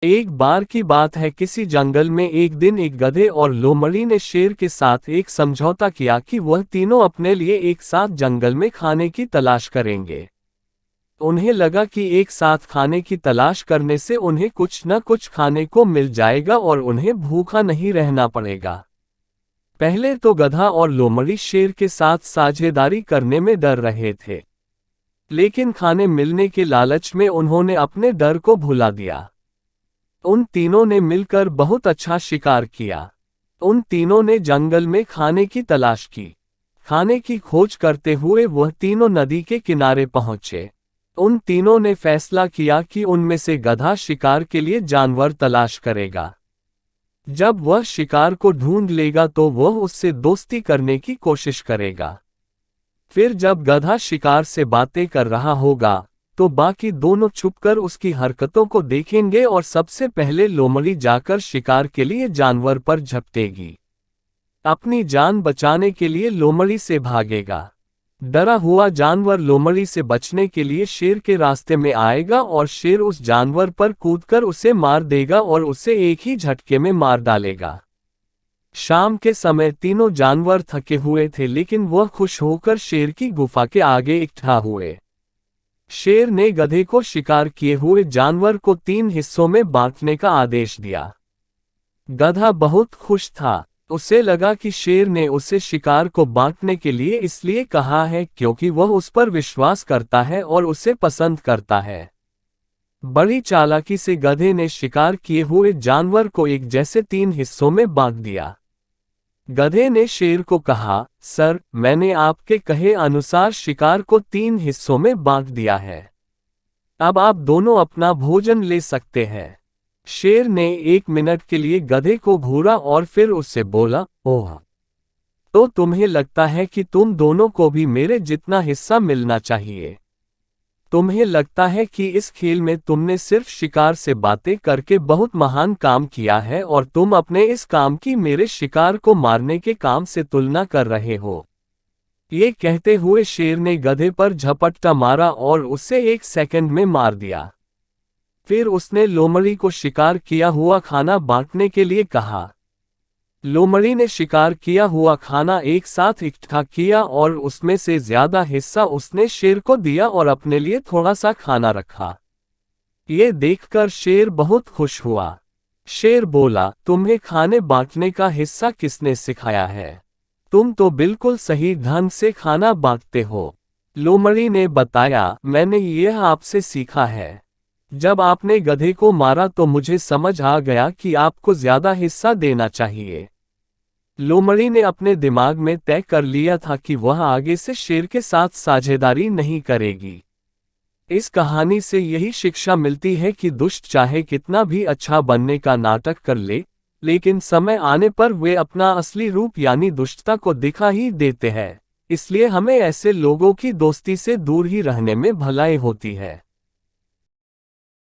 एक बार की बात है, किसी जंगल में एक दिन एक गधे और लोमड़ी ने शेर के साथ एक समझौता किया कि वह तीनों अपने लिए एक साथ जंगल में खाने की तलाश करेंगे। उन्हें लगा कि एक साथ खाने की तलाश करने से उन्हें कुछ न कुछ खाने को मिल जाएगा और उन्हें भूखा नहीं रहना पड़ेगा। पहले तो गधा और लोमड़ी शेर के साथ साझेदारी करने में डर रहे थे, लेकिन खाने मिलने के लालच में उन्होंने अपने डर को भुला दिया। उन तीनों ने मिलकर बहुत अच्छा शिकार किया। उन तीनों ने जंगल में खाने की तलाश की। खाने की खोज करते हुए वह तीनों नदी के किनारे पहुंचे। उन तीनों ने फैसला किया कि उनमें से गधा शिकार के लिए जानवर तलाश करेगा। जब वह शिकार को ढूंढ लेगा तो वह उससे दोस्ती करने की कोशिश करेगा। फिर जब गधा शिकार से बातें कर रहा होगा, तो बाकी दोनों छुपकर उसकी हरकतों को देखेंगे और सबसे पहले लोमड़ी जाकर शिकार के लिए जानवर पर झपटेगी। अपनी जान बचाने के लिए लोमड़ी से भागेगा। डरा हुआ जानवर लोमड़ी से बचने के लिए शेर के रास्ते में आएगा और शेर उस जानवर पर कूदकर उसे मार देगा और उसे एक ही झटके में मार डालेगा। शाम के समय तीनों जानवर थके हुए थे, लेकिन वह खुश होकर शेर की गुफा के आगे इकट्ठा हुए। शेर ने गधे को शिकार किए हुए जानवर को 3 हिस्सों में बांटने का आदेश दिया। गधा बहुत खुश था। उसे लगा कि शेर ने उसे शिकार को बांटने के लिए इसलिए कहा है क्योंकि वह उस पर विश्वास करता है और उसे पसंद करता है। बड़ी चालाकी से गधे ने शिकार किए हुए जानवर को एक जैसे 3 हिस्सों में बांट दिया। गधे ने शेर को कहा, सर, मैंने आपके कहे अनुसार शिकार को 3 हिस्सों में बांट दिया है। अब आप दोनों अपना भोजन ले सकते हैं। शेर ने 1 मिनट के लिए गधे को घूरा और फिर उससे बोला, ओह, तो तुम्हें लगता है कि तुम दोनों को भी मेरे जितना हिस्सा मिलना चाहिए। तुम्हें लगता है कि इस खेल में तुमने सिर्फ शिकार से बातें करके बहुत महान काम किया है और तुम अपने इस काम की मेरे शिकार को मारने के काम से तुलना कर रहे हो। ये कहते हुए शेर ने गधे पर झपट्टा मारा और उसे 1 सेकंड में मार दिया। फिर उसने लोमड़ी को शिकार किया हुआ खाना बांटने के लिए कहा। लोमड़ी ने शिकार किया हुआ खाना एक साथ इकट्ठा किया और उसमें से ज्यादा हिस्सा उसने शेर को दिया और अपने लिए थोड़ा सा खाना रखा। ये देखकर शेर बहुत खुश हुआ। शेर बोला, तुम्हें खाने बांटने का हिस्सा किसने सिखाया है? तुम तो बिल्कुल सही ढंग से खाना बांटते हो। लोमड़ी ने बताया, मैंने यह आपसे सीखा है। जब आपने गधे को मारा तो मुझे समझ आ गया कि आपको ज्यादा हिस्सा देना चाहिए। लोमड़ी ने अपने दिमाग में तय कर लिया था कि वह आगे से शेर के साथ साझेदारी नहीं करेगी। इस कहानी से यही शिक्षा मिलती है कि दुष्ट चाहे कितना भी अच्छा बनने का नाटक कर ले, लेकिन समय आने पर वे अपना असली रूप यानी दुष्टता को दिखा ही देते हैं। इसलिए हमें ऐसे लोगों की दोस्ती से दूर ही रहने में भलाई होती है।